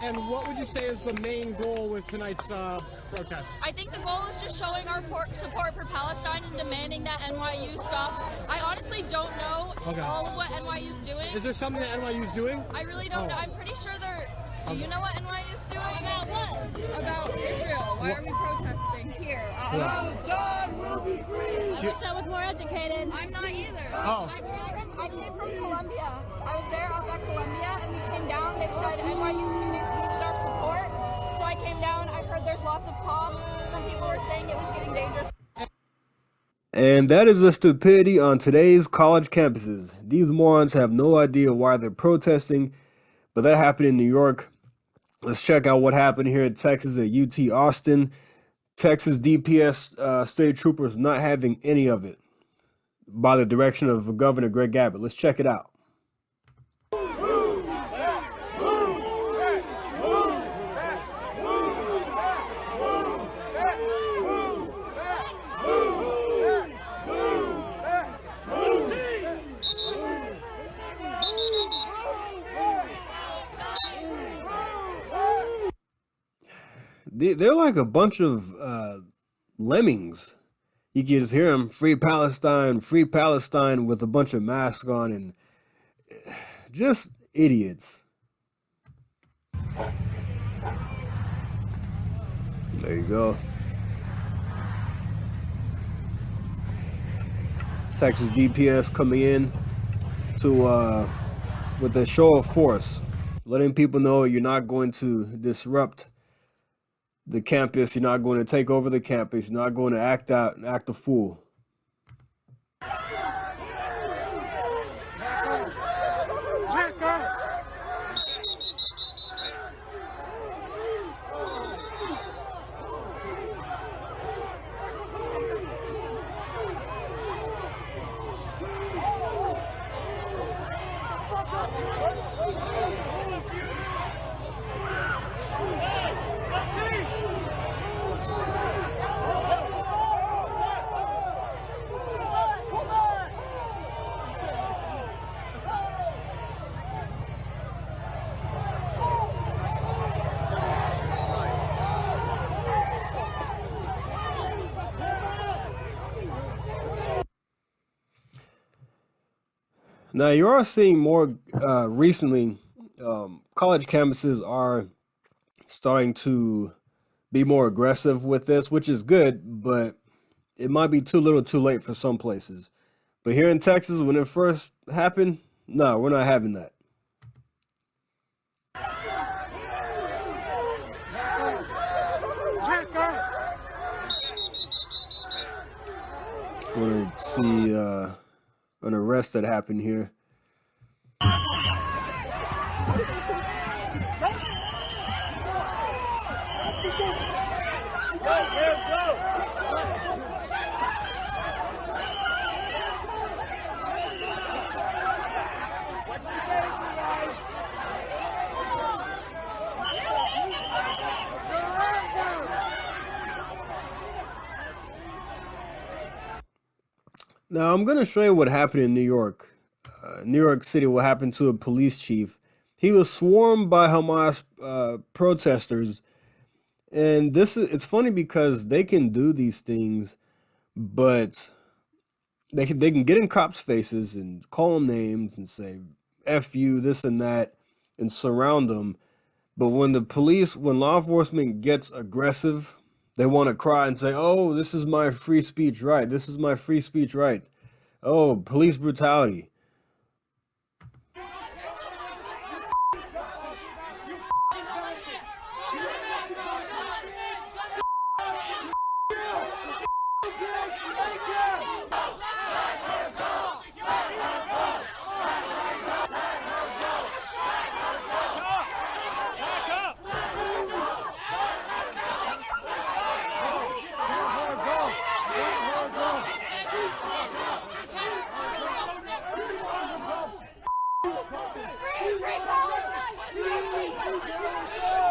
And what would you say is the main goal with tonight's protest? I think the goal is just showing our support for Palestine and demanding that NYU stops. I honestly don't know all of what NYU is doing. Is there something that NYU is doing? I really don't know. I'm pretty sure they're... Do you know what NYU is doing? About what? About Israel. Why are we protesting here? Palestine will be free! I wish I was more educated. I'm not either. Oh. I came from Columbia. I was there up at Columbia and we came down. They said NYU students needed our support. So I came down. I heard there's lots of cops. Some people were saying it was getting dangerous. And that is the stupidity on today's college campuses. These morons have no idea why they're protesting, but that happened in New York. Let's check out what happened here in Texas at UT Austin. Texas DPS state troopers not having any of it by the direction of Governor Greg Abbott. Let's check it out. They're like a bunch of lemmings. You can just hear them, free Palestine, with a bunch of masks on, and just idiots. There you go. Texas DPS coming in to with a show of force, letting people know you're not going to disrupt the campus, you're not going to take over the campus, you're not going to act out and act a fool. Now, you are seeing more recently, college campuses are starting to be more aggressive with this, which is good, but it might be too little too late for some places. But here in Texas, when it first happened, no, we're not having that. We're going to see an arrest that happened here. Now, I'm going to show you what happened in New York. New York City, what happened to a police chief. He was swarmed by Hamas protesters. And it's funny because they can do these things, but they can get in cops' faces and call them names and say, F you, this and that, and surround them. But when law enforcement gets aggressive, they want to cry and say, oh, this is my free speech right. This is my free speech right. Oh, police brutality.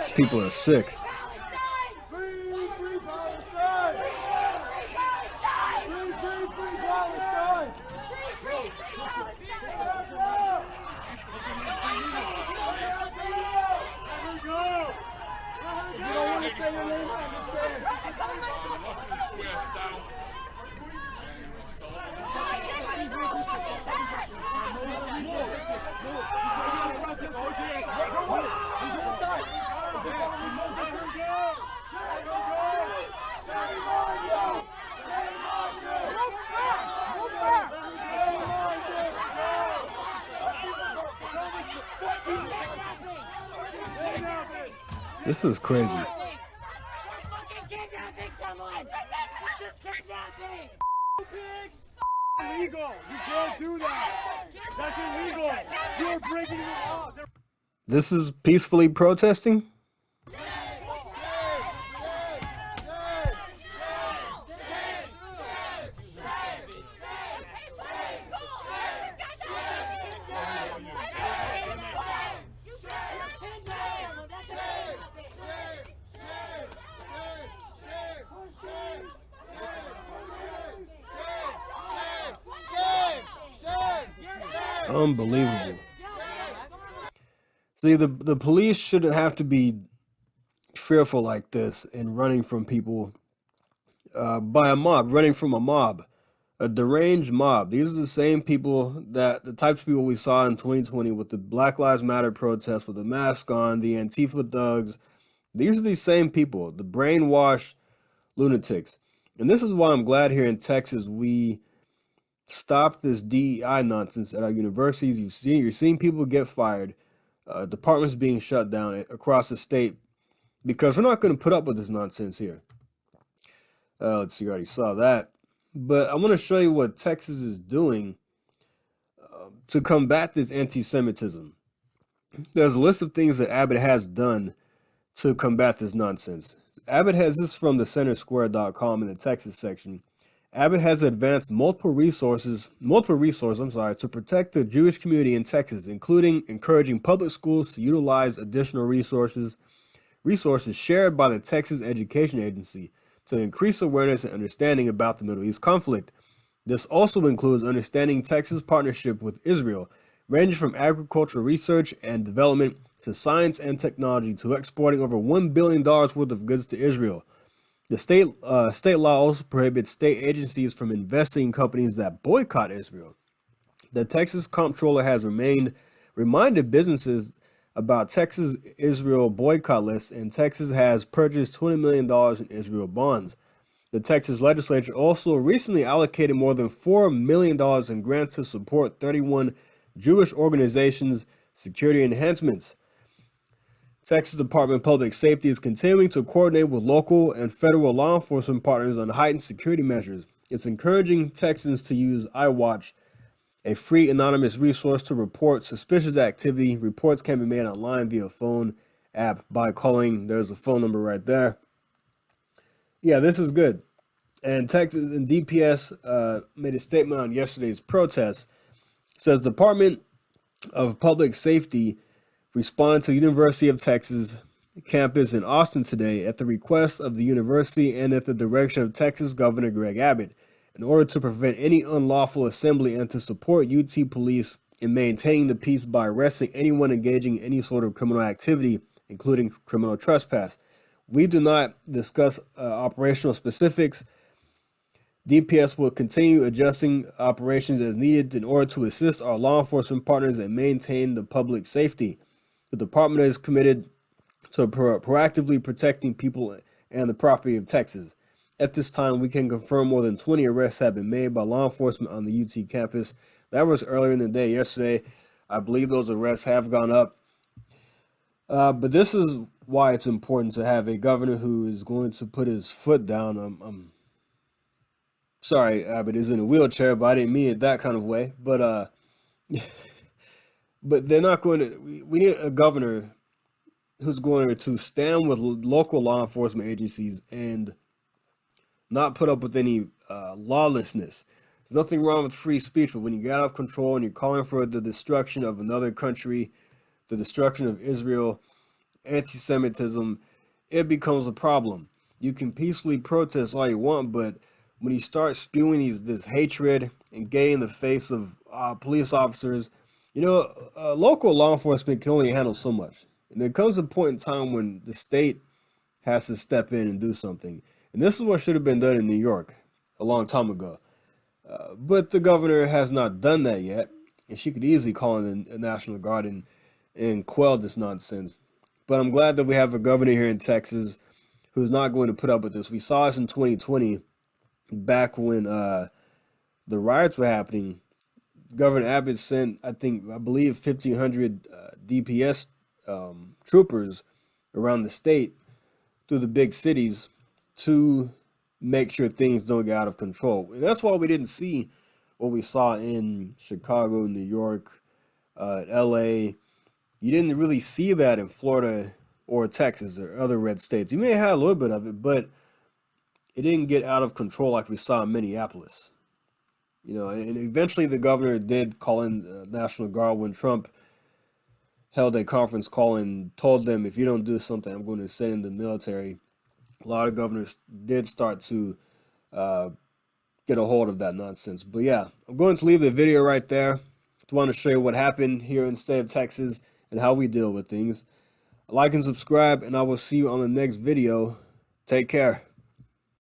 These people are sick. This is crazy. Illegal. You can't do that. That's illegal. You're breaking the law. This is peacefully protesting? Unbelievable. See, the police shouldn't have to be fearful like this and running from people by a mob, running from a deranged mob. These are the same people the types of people we saw in 2020 with the Black Lives Matter protests with the mask on, the Antifa thugs. These are the same people, the brainwashed lunatics. And this is why I'm glad here in Texas we stopped this DEI nonsense at our universities. You're seeing people get fired, departments being shut down across the state because we're not going to put up with this nonsense here. Let's see, I already saw that. But I want to show you what Texas is doing to combat this anti-Semitism. There's a list of things that Abbott has done to combat this nonsense. Abbott has this from the centersquare.com in the Texas section. Abbott has advanced multiple resources, to protect the Jewish community in Texas, including encouraging public schools to utilize additional resources shared by the Texas Education Agency to increase awareness and understanding about the Middle East conflict. This also includes understanding Texas' partnership with Israel, ranging from agricultural research and development to science and technology to exporting over $1 billion worth of goods to Israel. The state law also prohibits state agencies from investing in companies that boycott Israel. The Texas comptroller has reminded businesses about Texas Israel boycott lists, and Texas has purchased $20 million in Israel bonds. The Texas legislature also recently allocated more than $4 million in grants to support 31 Jewish organizations' security enhancements. Texas Department of Public Safety is continuing to coordinate with local and federal law enforcement partners on heightened security measures. It's encouraging Texans to use iWatch, a free anonymous resource to report suspicious activity. Reports can be made online via phone app by calling. There's a phone number right there. Yeah, this is good. And Texas and DPS made a statement on yesterday's protest. It says Department of Public Safety responded to the University of Texas campus in Austin today at the request of the university and at the direction of Texas Governor Greg Abbott in order to prevent any unlawful assembly and to support UT police in maintaining the peace by arresting anyone engaging in any sort of criminal activity, including criminal trespass. We do not discuss operational specifics. DPS will continue adjusting operations as needed in order to assist our law enforcement partners and maintain the public safety. The department is committed to proactively protecting people and the property of Texas. At this time, we can confirm more than 20 arrests have been made by law enforcement on the UT campus. That was earlier in the day yesterday. I believe those arrests have gone up. But this is why it's important to have a governor who is going to put his foot down. I'm sorry, Abbott is in a wheelchair, but I didn't mean it that kind of way. But they're not going to. We need a governor who's going to stand with local law enforcement agencies and not put up with any lawlessness. There's nothing wrong with free speech, but when you get out of control and you're calling for the destruction of another country, the destruction of Israel, anti-Semitism, it becomes a problem. You can peacefully protest all you want, but when you start spewing this hatred and getting in the face of police officers, local law enforcement can only handle so much. And there comes a point in time when the state has to step in and do something. And this is what should have been done in New York a long time ago. But the governor has not done that yet. And she could easily call in the National Guard and quell this nonsense. But I'm glad that we have a governor here in Texas who's not going to put up with this. We saw this in 2020, back when the riots were happening. Governor Abbott sent, I believe, 1,500 DPS troopers around the state through the big cities to make sure things don't get out of control. And that's why we didn't see what we saw in Chicago, New York, LA. You didn't really see that in Florida or Texas or other red states. You may have had a little bit of it, but it didn't get out of control like we saw in Minneapolis. You know, and eventually the governor did call in the National Guard when Trump held a conference call and told them, if you don't do something, I'm going to send in the military. A lot of governors did start to get a hold of that nonsense. But yeah, I'm going to leave the video right there. Just want to show you what happened here in the state of Texas and how we deal with things. Like and subscribe, and I will see you on the next video. Take care.